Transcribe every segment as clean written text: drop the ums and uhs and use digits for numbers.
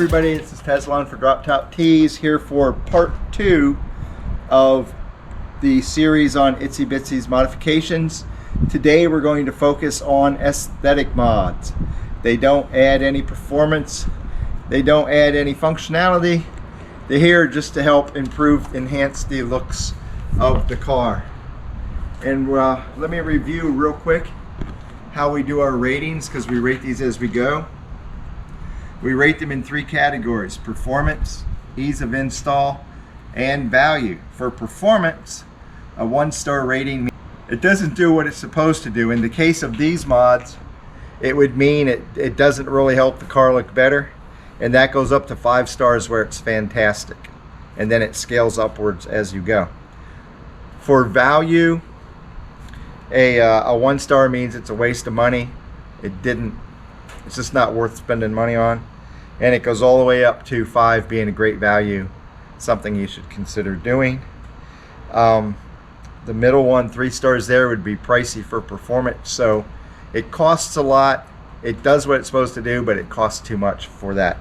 everybody, this is Tesla for Drop Top Tees here for part 2 of the series on Itsy Bitsy's modifications. Today we're going to focus on aesthetic mods. They don't add any performance, they don't add any functionality. They're here just to help enhance the looks of the car. And let me review real quick how we do our ratings, because we rate these as we go. We rate them in 3 categories: performance, ease of install, and value. For performance, a 1-star rating, it doesn't do what it's supposed to do. In the case of these mods, it would mean it doesn't really help the car look better, and that goes up to 5 stars where it's fantastic, and then it scales upwards as you go. For value, a 1-star means it's a waste of money. It's just not worth spending money on. And it goes all the way up to 5 being a great value, something you should consider doing. The middle one, 3 stars there, would be pricey for performance. So it costs a lot. It does what it's supposed to do, but it costs too much for that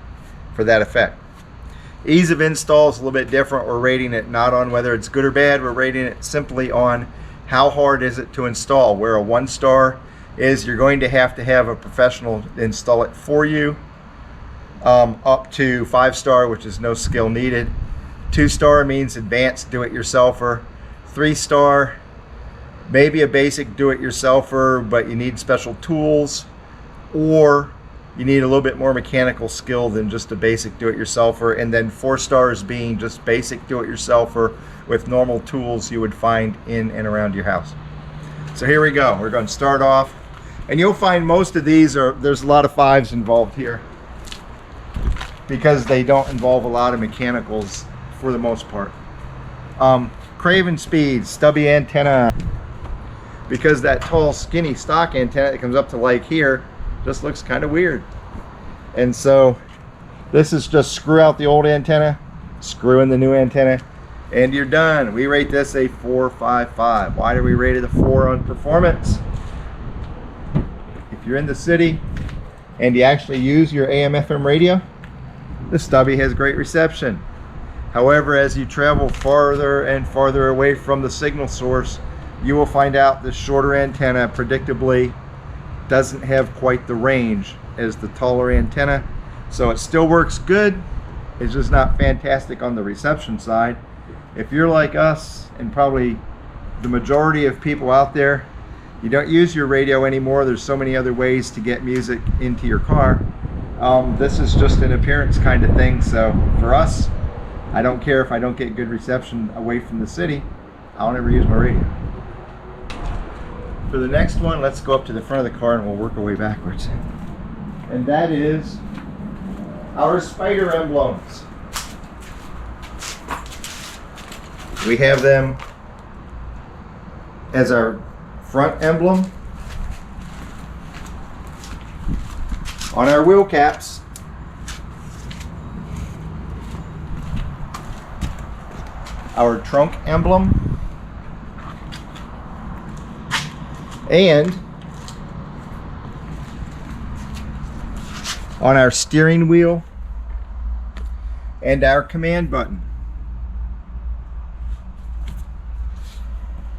effect. Ease of install is a little bit different. We're rating it not on whether it's good or bad. We're rating it simply on how hard is it to install. Where a 1-star is you're going to have a professional install it for you, up to 5-star, which is no skill needed. 2-star means advanced do-it-yourselfer. 3-star, maybe a basic do-it-yourselfer, but you need special tools, or you need a little bit more mechanical skill than just a basic do-it-yourselfer. And then 4 stars being just basic do-it-yourselfer with normal tools you would find in and around your house. So here we go. We're going to start off, and you'll find most of these there's a lot of 5s involved here, because they don't involve a lot of mechanicals for the most part. Craven Speed stubby antenna, because that tall skinny stock antenna that comes up to like here just looks kind of weird. And so this is just screw out the old antenna, screw in the new antenna, and you're done. We rate this a 4.55. Why do we rate it a 4 on performance? If you're in the city and you actually use your AM/FM radio, the stubby has great reception. However, as you travel farther and farther away from the signal source, you will find out the shorter antenna predictably doesn't have quite the range as the taller antenna. So it still works good, it's just not fantastic on the reception side. If you're like us, and probably the majority of people out there, you don't use your radio anymore. There's so many other ways to get music into your car. This is just an appearance kind of thing. So for us, I don't care if I don't get good reception away from the city. I'll never use my radio. For the next one, let's go up to the front of the car and we'll work our way backwards. And that is our spider emblems. We have them as our front emblem on our wheel caps, our trunk emblem, and on our steering wheel and our command button.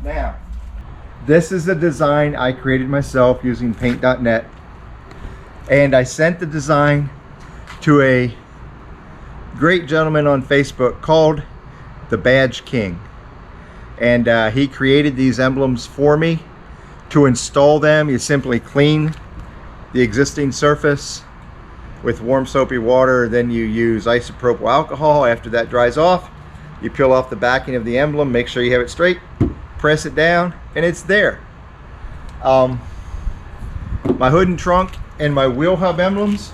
Now, this is a design I created myself using paint.net, and I sent the design to a great gentleman on Facebook called the Badge King, and he created these emblems for me. To install them, you simply clean the existing surface with warm soapy water, then you use isopropyl alcohol. After that dries off, you peel off the backing of the emblem, make sure you have it straight, press it down, and it's there. My hood and trunk and my wheel hub emblems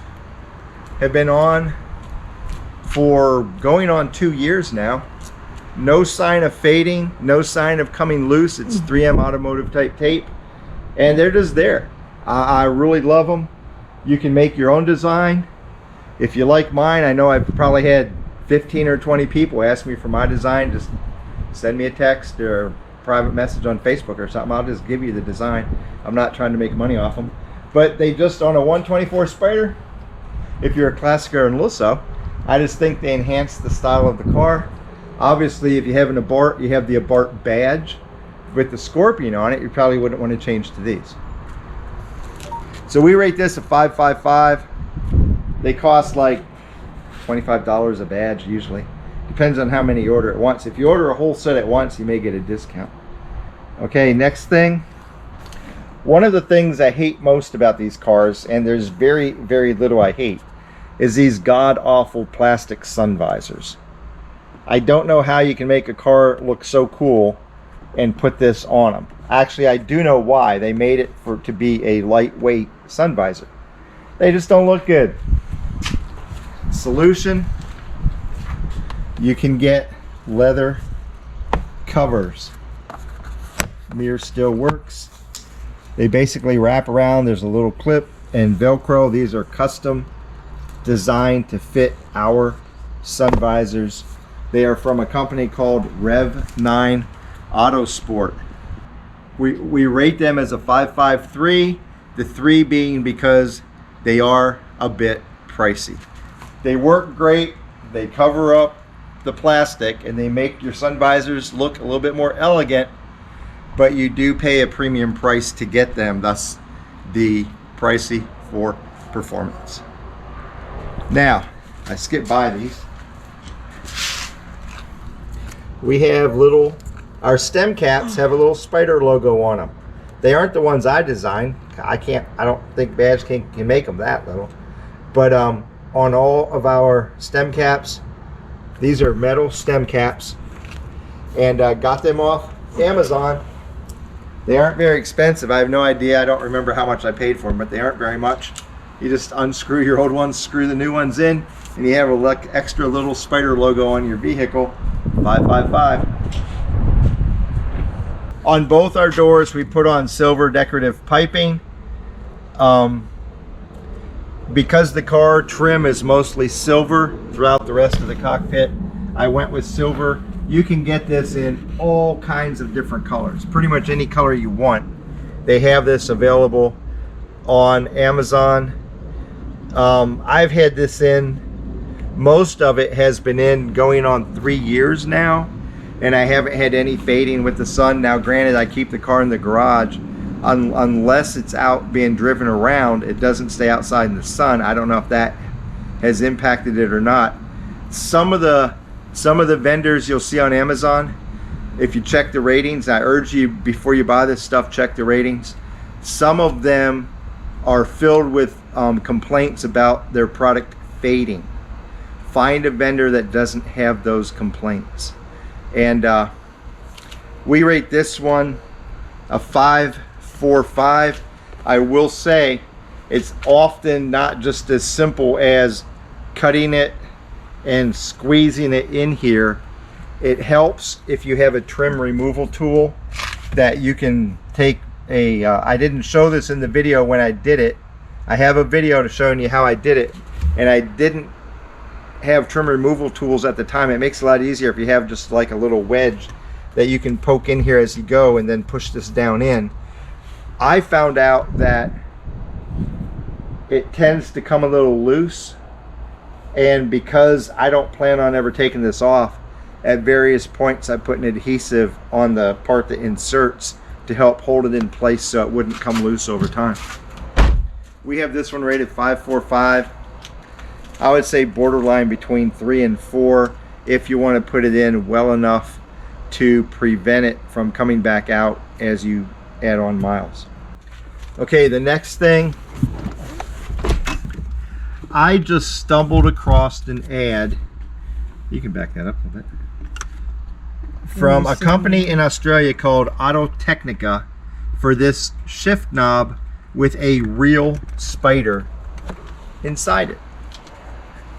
have been on for going on 2 years now. No sign of fading, no sign of coming loose. It's 3M automotive type tape, and they're just there. I really love them. You can make your own design. If you like mine, I know I've probably had 15 or 20 people ask me for my design. Just send me a text or a private message on Facebook or something. I'll just give you the design. I'm not trying to make money off them. But they just, on a 124 Spider, if you're a classic or an Lusso, I just think they enhance the style of the car. Obviously, if you have an Abarth, you have the Abarth badge with the Scorpion on it, you probably wouldn't want to change to these. So we rate this a 5.55. They cost like $25 a badge usually. Depends on how many you order at once. If you order a whole set at once, you may get a discount. Okay, next thing. One of the things I hate most about these cars, and there's very, very little I hate, is these god-awful plastic sun visors. I don't know how you can make a car look so cool and put this on them. Actually, I do know why. They made it to be a lightweight sun visor. They just don't look good. Solution: you can get leather covers. Mirror still works. They basically wrap around. There's a little clip and Velcro. These are custom designed to fit our sun visors. They are from a company called Rev 9 Autosport. We rate them as a 5.53, the 3 being because they are a bit pricey. They work great, they cover up the plastic, and they make your sun visors look a little bit more elegant, but you do pay a premium price to get them, thus the pricey for performance. Now, I skipped by these. We have our stem caps have a little spider logo on them. They aren't the ones I designed. I don't think Badge can make them that little. But on all of our stem caps, these are metal stem caps, and got them off Amazon. They aren't very expensive. I have no idea. I don't remember how much I paid for them, but they aren't very much. You just unscrew your old ones, screw the new ones in, and you have an extra little spider logo on your vehicle. 5.55. On both our doors, we put on silver decorative piping. Because the car trim is mostly silver throughout the rest of the cockpit, I went with silver. You can get this in all kinds of different colors, pretty much any color you want. They have this available on Amazon. I've had this in, most of it has been in going on 3 years now, and I haven't had any fading with the sun. Now granted, I keep the car in the garage. Unless it's out being driven around, it doesn't stay outside in the sun. I don't know if that has impacted it or not. Some of the vendors you'll see on Amazon, if you check the ratings, I urge you before you buy this stuff, check the ratings. Some of them are filled with complaints about their product fading. Find a vendor that doesn't have those complaints. And we rate this one a 5.45. I will say it's often not just as simple as cutting it and squeezing it in here. It helps if you have a trim removal tool that you can take a I didn't show this in the video when I did it. I have a video to showing you how I did it, and I didn't have trim removal tools at the time. It makes it a lot easier if you have just like a little wedge that you can poke in here as you go and then push this down in. I found out that it tends to come a little loose, and because I don't plan on ever taking this off, at various points I put an adhesive on the part that inserts to help hold it in place so it wouldn't come loose over time. We have this one rated 5.45. I would say borderline between 3 and 4 if you want to put it in well enough to prevent it from coming back out as you add on miles. Okay, the next thing, I just stumbled across an ad, you can back that up a little bit, from a company in Australia called AUTOTECHINICA for this shift knob with a real spider inside it.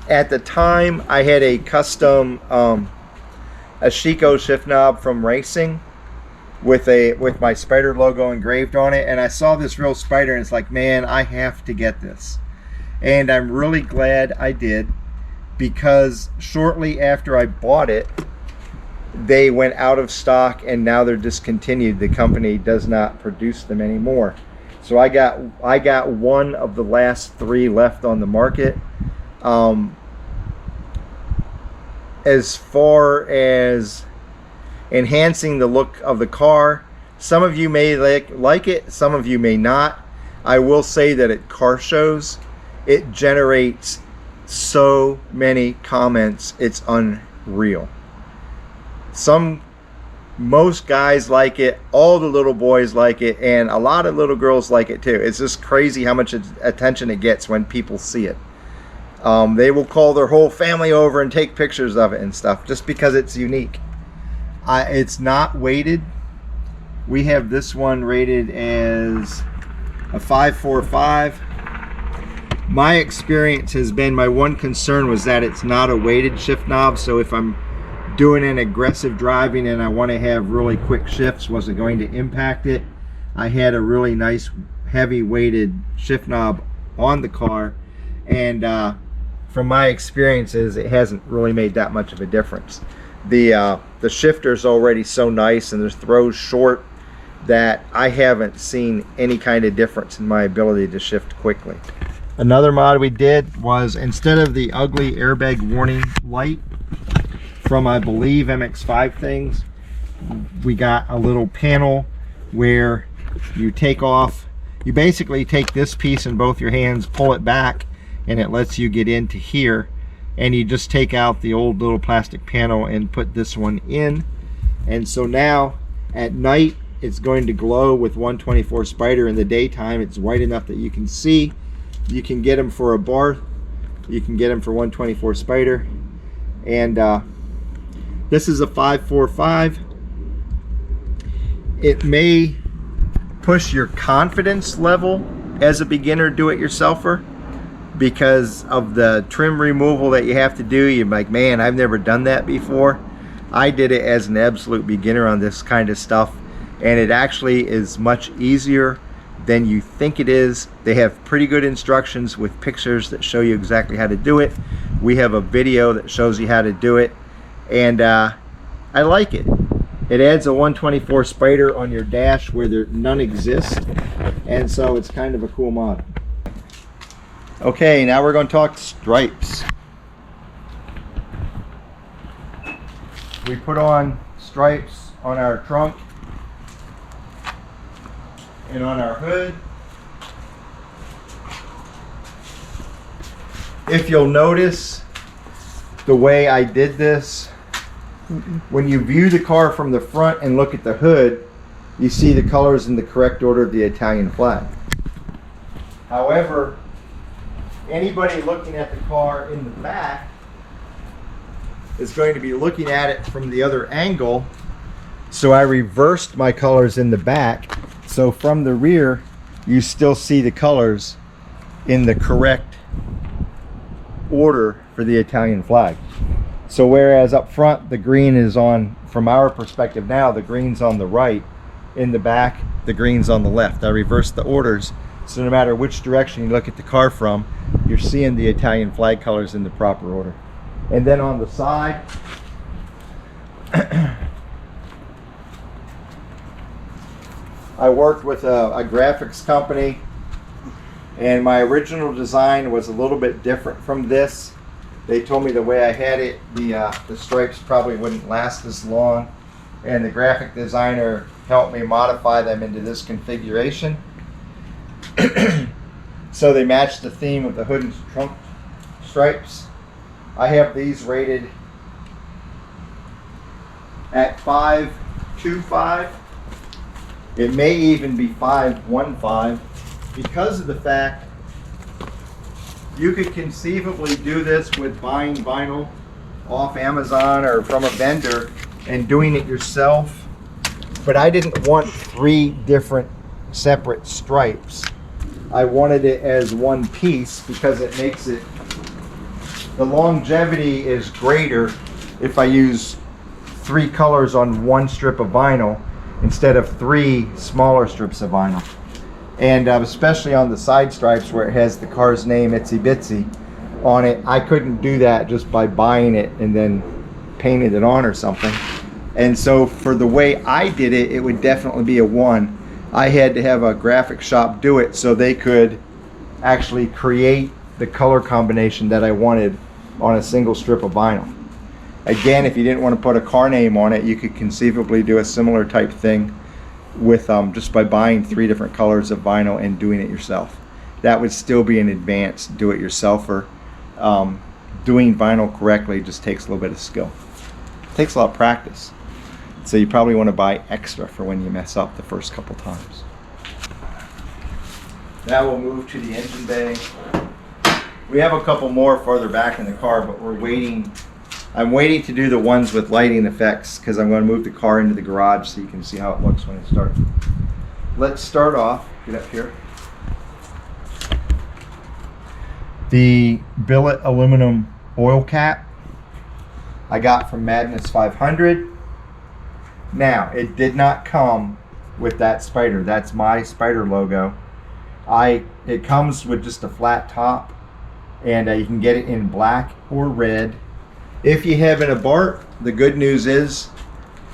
At the time, I had a custom a Chico shift knob from racing with my spider logo engraved on it, and I saw this real spider and it's like, man, I have to get this. And I'm really glad I did, because shortly after I bought it, they went out of stock and now they're discontinued. The company does not produce them anymore. So I got one of the last 3 left on the market. as far as enhancing the look of the car. Some of you may like it, some of you may not. I will say that at car shows, it generates so many comments, it's unreal. Most guys like it, all the little boys like it, and a lot of little girls like it too. It's just crazy how much attention it gets when people see it. They will call their whole family over and take pictures of it and stuff just because it's unique. It's not weighted. We have this one rated as a 545. My experience has been, my one concern was that it's not a weighted shift knob, so if I'm doing an aggressive driving and I want to have really quick shifts, was it going to impact it? I had a really nice heavy weighted shift knob on the car, and from my experiences, it hasn't really made that much of a difference. The shifter's already so nice and the throw's short that I haven't seen any kind of difference in my ability to shift quickly. Another mod we did was, instead of the ugly airbag warning light from, I believe, MX5 things, we got a little panel where you take off, you basically take this piece in both your hands, pull it back, and it lets you get into here, and you just take out the old little plastic panel and put this one in. And so now at night it's going to glow with 124 Spider. In the daytime it's white enough that you can see. You can get them for a bar, you can get them for 124 Spider, and this is a 545. It may push your confidence level as a beginner do-it-yourselfer because of the trim removal that you have to do. You're like, man, I've never done that before. I did it as an absolute beginner on this kind of stuff, and it actually is much easier than you think it is. They have pretty good instructions with pictures that show you exactly how to do it. We have a video that shows you how to do it, and I like it. It adds a 124 Spider on your dash where none exist, and so it's kind of a cool mod. Okay, now we're going to talk stripes. We put on stripes on our trunk and on our hood. If you'll notice the way I did this, when you view the car from the front and look at the hood, you see the colors in the correct order of the Italian flag. However, anybody looking at the car in the back is going to be looking at it from the other angle, so I reversed my colors in the back, so from the rear you still see the colors in the correct order for the Italian flag. So whereas up front the green is on, from our perspective now, the green's on the right, in the back the green's on the left. I reversed the orders, so no matter which direction you look at the car from, you're seeing the Italian flag colors in the proper order. And then on the side, I worked with a graphics company, and my original design was a little bit different from this. They told me the way I had it, the stripes probably wouldn't last as long, and the graphic designer helped me modify them into this configuration. So they match the theme of the hood and trunk stripes. I have these rated at 525. It may even be 515 because of the fact you could conceivably do this with buying vinyl off Amazon or from a vendor and doing it yourself, but I didn't want 3 different separate stripes. I wanted it as one piece because it makes it, the longevity is greater if I use 3 colors on one strip of vinyl instead of 3 smaller strips of vinyl. And especially on the side stripes where it has the car's name, Itsy Bitsy, on it, I couldn't do that just by buying it and then painting it on or something. And so for the way I did it, it would definitely be a 1. I had to have a graphic shop do it so they could actually create the color combination that I wanted on a single strip of vinyl. Again, if you didn't want to put a car name on it, you could conceivably do a similar type thing with just by buying 3 different colors of vinyl and doing it yourself. That would still be an advanced do-it-yourselfer. Doing vinyl correctly just takes a little bit of skill. It takes a lot of practice. So you probably want to buy extra for when you mess up the first couple times. Now we'll move to the engine bay. We have a couple more farther back in the car, but we're waiting. I'm waiting to do the ones with lighting effects because I'm going to move the car into the garage so you can see how it looks when it starts. Let's start off, get up here. The billet aluminum oil cap I got from Madness 500. Now, it did not come with that spider. That's my spider logo. It comes with just a flat top, and you can get it in black or red. If you have an Abarth, the good news is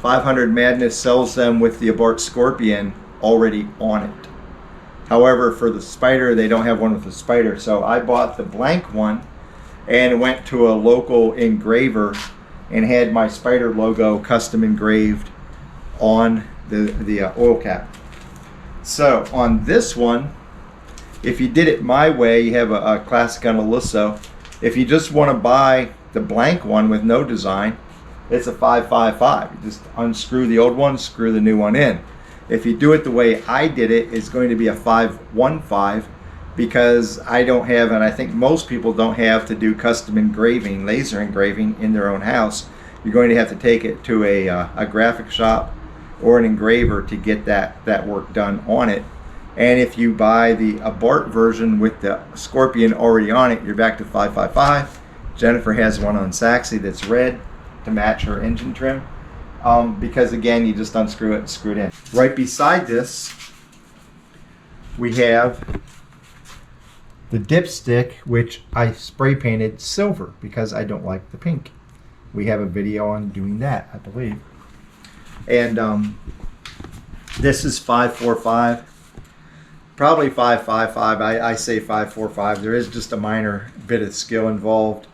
500 Madness sells them with the Abarth Scorpion already on it. However, for the spider, they don't have one with the spider. So I bought the blank one and went to a local engraver and had my spider logo custom engraved on the oil cap. So on this one, if you did it my way, you have a classic on a Lisso. If you just want to buy the blank one with no design, it's a 555. You just unscrew the old one, screw the new one in. If you do it the way I did it, it's going to be a 515 because I don't have, and I think most people don't have, to do custom engraving, laser engraving in their own house. You're going to have to take it to a graphic shop or an engraver to get that work done on it. And if you buy the Abarth version with the Scorpion already on it, you're back to 555. Jennifer has one on Saxy that's red to match her engine trim. Because again, you just unscrew it and screw it in. Right beside this, we have the dipstick, which I spray painted silver because I don't like the pink. We have a video on doing that, I believe. And this is 545, probably 555. I say 545. There is just a minor bit of skill involved.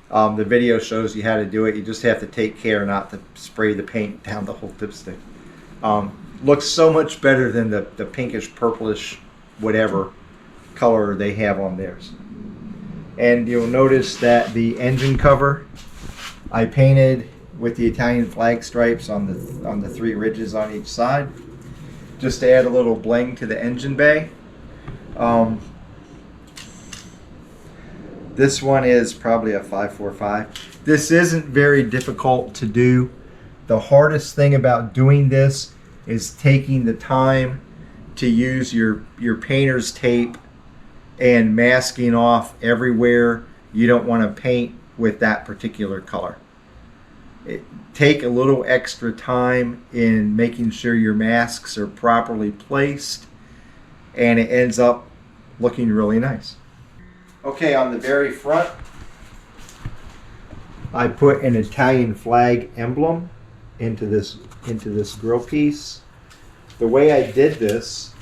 The video shows you how to do it. You just have to take care not to spray the paint down the whole dipstick. Looks so much better than the pinkish, purplish, whatever color they have on theirs. And you'll notice that the engine cover I painted with the Italian flag stripes on the 3 ridges on each side, just to add a little bling to the engine bay. This one is probably a 545. This isn't very difficult to do. The hardest thing about doing this is taking the time to use your painter's tape and masking off everywhere you don't want to paint with that particular color. Take a little extra time in making sure your masks are properly placed, and it ends up looking really nice. Okay, on the very front, I put an Italian flag emblem into this grill piece. The way I did this,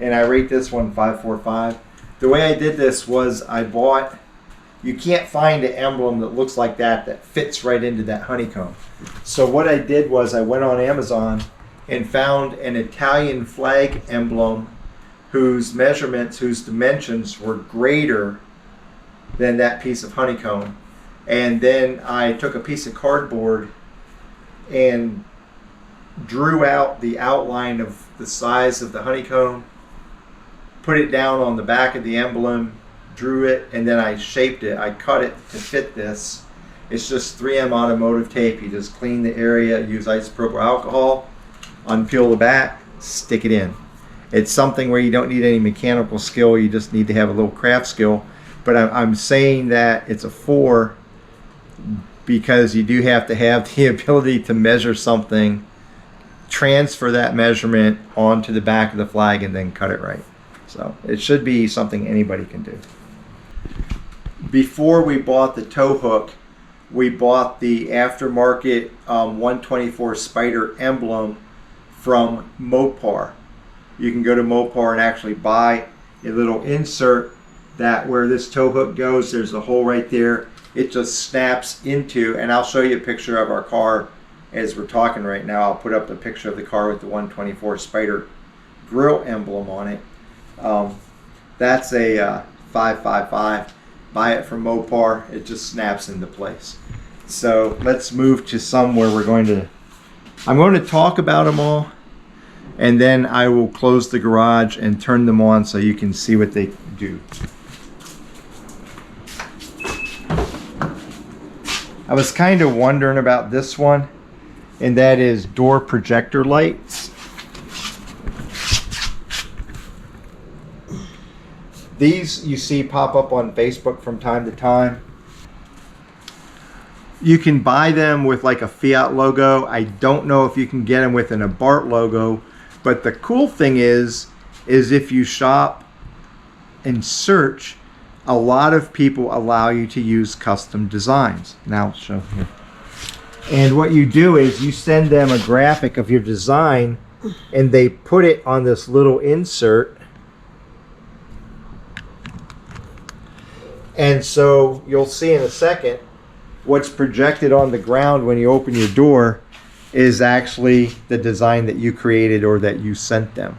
and I rate this one 545. The way I did this was I bought, you can't find an emblem that looks like that fits right into that honeycomb. So what I did was I went on Amazon and found an Italian flag emblem whose measurements, whose dimensions were greater than that piece of honeycomb. And then I took a piece of cardboard and drew out the outline of the size of the honeycomb, put it down on the back of the emblem, drew it, and then I shaped it. I cut it to fit this. It's just 3M automotive tape. You just clean the area, use isopropyl alcohol, unpeel the back, stick it in. It's something where you don't need any mechanical skill, you just need to have a little craft skill. But I'm saying that it's a 4 because you do have to have the ability to measure something, transfer that measurement onto the back of the flag, and then cut it right. So it should be something anybody can do. Before we bought the tow hook, we bought the aftermarket 124 Spider emblem from Mopar. You can go to Mopar and actually buy a little insert that where this tow hook goes, there's a hole right there, it just snaps into, and I'll show you a picture of our car as we're talking right now. I'll put up the picture of the car with the 124 Spider grill emblem on it. That's a 555. Buy it from Mopar. It just snaps into place. So let's move to some where I'm going to talk about them all, and then I will close the garage and turn them on so you can see what they do. I was kind of wondering about this one, and that is door projector lights. These you see pop up on Facebook from time to time. You can buy them with like a Fiat logo. I don't know if you can get them with an Abarth logo, but the cool thing is if you shop and search, a lot of people allow you to use custom designs. Now I'll show here. And what you do is you send them a graphic of your design, and they put it on this little insert. And so you'll see in a second, what's projected on the ground when you open your door is actually the design that you created or that you sent them.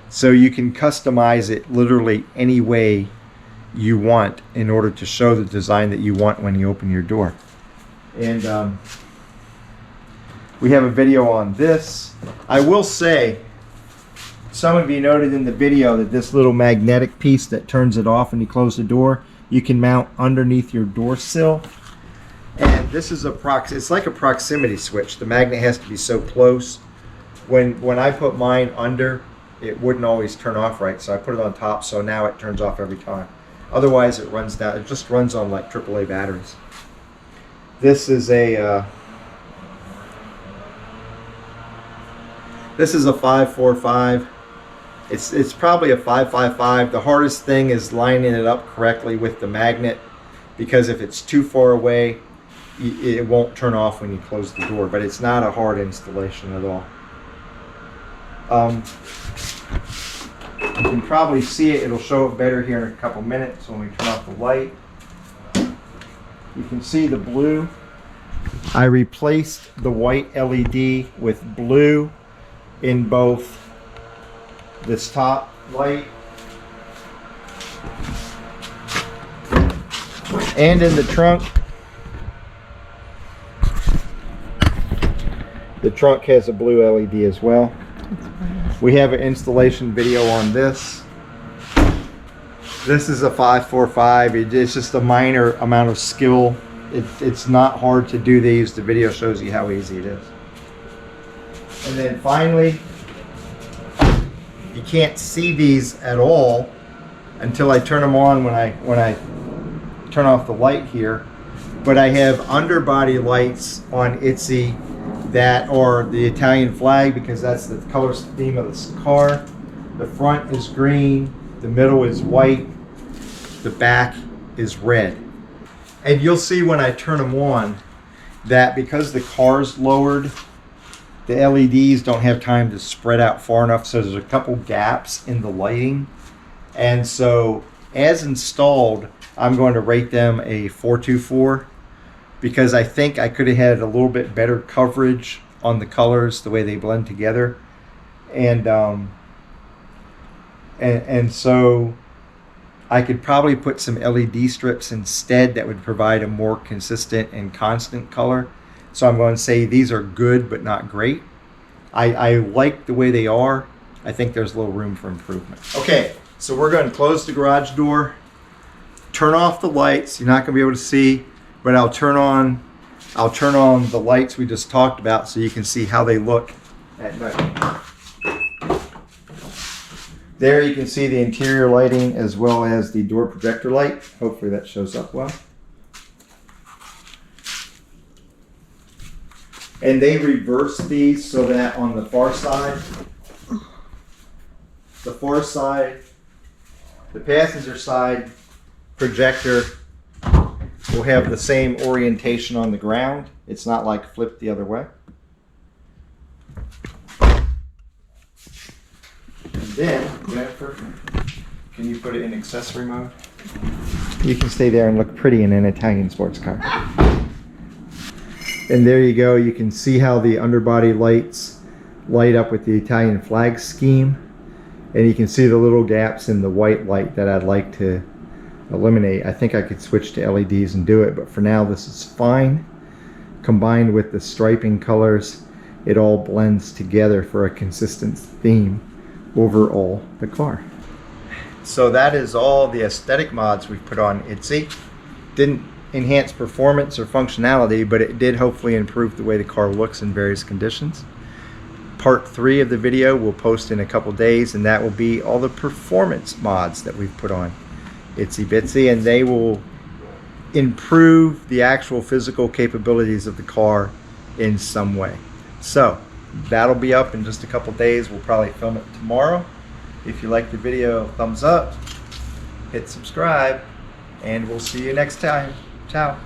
So you can customize it literally any way you want in order to show the design that you want when you open your door. And we have a video on this. I will say, some of you noted in the video that this little magnetic piece that turns it off when you close the door, you can mount underneath your door sill. And this is it's like a proximity switch. The magnet has to be so close. When I put mine under, it wouldn't always turn off right, so I put it on top, so now it turns off every time. Otherwise it runs down. It just runs on like AAA batteries. This is a 545. It's probably a 555. The hardest thing is lining it up correctly with the magnet, because if it's too far away, it won't turn off when you close the door. But it's not a hard installation at all. You can probably see it. It'll show it better here in a couple minutes when we turn off the light. You can see the blue. I replaced the white LED with blue in both this top light and in the trunk. The trunk has a blue LED as well. We have an installation video on this. This is a 545. It's just a minor amount of skill. It's not hard to do these. The video shows you how easy it is. And then finally, you can't see these at all until I turn them on when I turn off the light here. But I have underbody lights on Itsy that are the Italian flag, because that's the color scheme of this car. The front is green, the middle is white, the back is red. And you'll see when I turn them on that because the car's lowered, the LEDs don't have time to spread out far enough, so there's a couple gaps in the lighting. And so as installed, I'm going to rate them a 424, because I think I could have had a little bit better coverage on the colors, the way they blend together. And so I could probably put some LED strips instead that would provide a more consistent and constant color. So I'm going to say these are good but not great. I like the way they are. I think there's a little room for improvement. Okay, so we're going to close the garage door, turn off the lights. You're not going to be able to see, but I'll turn on the lights we just talked about so you can see how they look at night. There you can see the interior lighting as well as the door projector light. Hopefully that shows up well. And they reverse these so that on the far side, the passenger side projector will have the same orientation on the ground. It's not like flipped the other way. And then, Jennifer, can you put it in accessory mode? You can stay there and look pretty in an Italian sports car. And there you go. You can see how the underbody lights light up with the Italian flag scheme. And you can see the little gaps in the white light that I'd like to eliminate. I think I could switch to LEDs and do it, but for now this is fine. Combined with the striping colors, it all blends together for a consistent theme overall the car. So that is all the aesthetic mods we've put on Itsy. Didn't enhance performance or functionality, but it did hopefully improve the way the car looks in various conditions. Part 3 of the video we'll post in a couple days, and that will be all the performance mods that we've put on Itsy Bitsy, and they will improve the actual physical capabilities of the car in some way. So that'll be up in just a couple days. We'll probably film it tomorrow. If you like the video, thumbs up, hit subscribe, and we'll see you next time. Ciao.